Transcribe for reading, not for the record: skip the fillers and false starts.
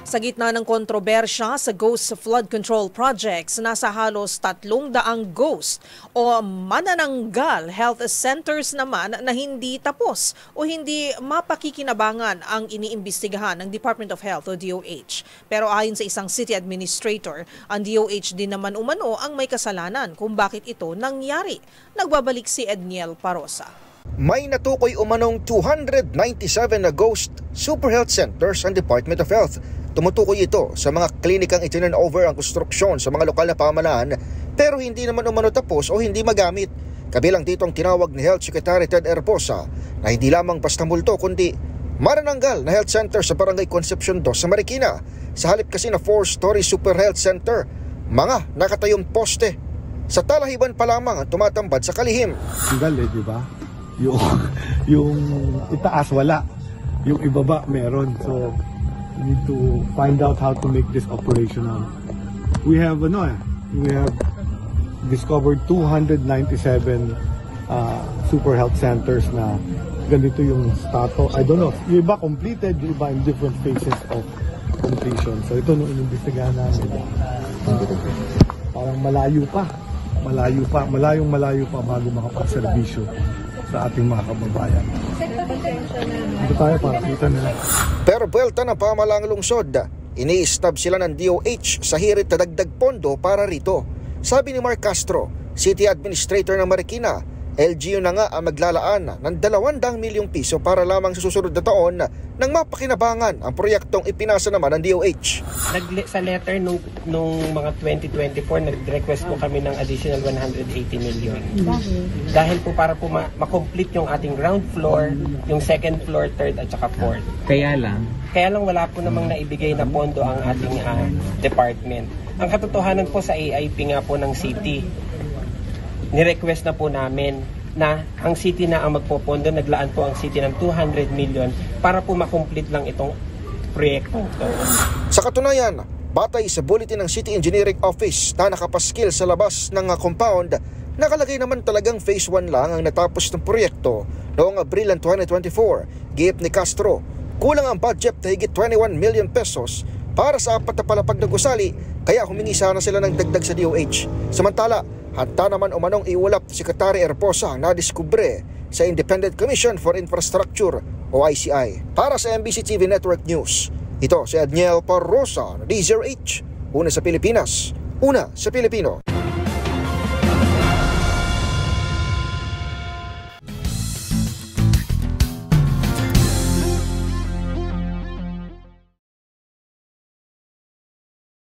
Sa gitna ng kontrobersya sa ghost flood control projects, nasa halos 300 ghost o manananggal health centers naman na hindi tapos o hindi mapakikinabangan ang iniimbestigahan ng Department of Health o DOH. Pero ayon sa isang city administrator, ang DOH din naman umano ang may kasalanan kung bakit ito nangyari. Nagbabalik si Edniel Parosa. May natukoy umanong 297 na ghost super health centers ang Department of Health. Tumutukoy ito sa mga klinikang itinurn over ang konstruksyon sa mga lokal na pamahalaan pero hindi naman umano tapos o hindi magamit. Kabilang dito ang tinawag ni Health Secretary Ted Herbosa na hindi lamang basta multo kundi marananggal na health center sa Barangay Concepcion 2 sa Marikina. Sa halip kasi na 4-story super health center, mga nakatayong poste. Sa talahiban pa lamang ang tumatambad sa kalihim. Tanggal di ba? Yung itaas wala, yung ibaba meron. So we need to find out how to make this operational. We have discovered 297 super health centers na ganito yung status. I don't know, yung iba completed, yung iba in different phases of completion. So ito nung inimbestigahan namin. Parang malayo pa bago makapagserbisyo sa ating mga kababayan. Dito tayo para kita nila. Pero buwelta ng pamahalang lungsod, ini-stab sila ng DOH sa hirit na dagdag pondo para rito. Sabi ni Mark Castro, City Administrator ng Marikina, LGU na nga ang maglalaan ng 200 milyong piso para lamang sa susunod na taon nang mapakinabangan ang proyektong ipinasa naman ng DOH. Sa letter nung mga 2024, nag-request po kami ng additional 180 million. Dahil po para po ma-complete yung ating ground floor, yung second floor, third at saka fourth. Kaya lang wala po namang naibigay na pondo ang ating department. Ang katotohanan po sa AIP nga po ng city, ni-request na po namin na ang city na ang magpopondo, naglaan po ang city ng 200 million para po makomplete lang itong proyekto. Sa katunayan, batay sa bulletin ng City Engineering Office na nakapaskil sa labas ng compound, nakalagay naman talagang phase 1 lang ang natapos ng proyekto noong Abril 2024. Giit ni Castro, kulang ang budget na higit 21 million pesos para sa apat na palapag na gusali, kaya humingi sana sila ng dagdag sa DOH. Samantala, handa naman umanong iulap si Secretary Herbosa ang nadiskubre sa Independent Commission for Infrastructure o ICI. Para sa MBC TV Network News, ito si Edniel Parosa, DZRH, una sa Pilipinas, una sa Pilipino.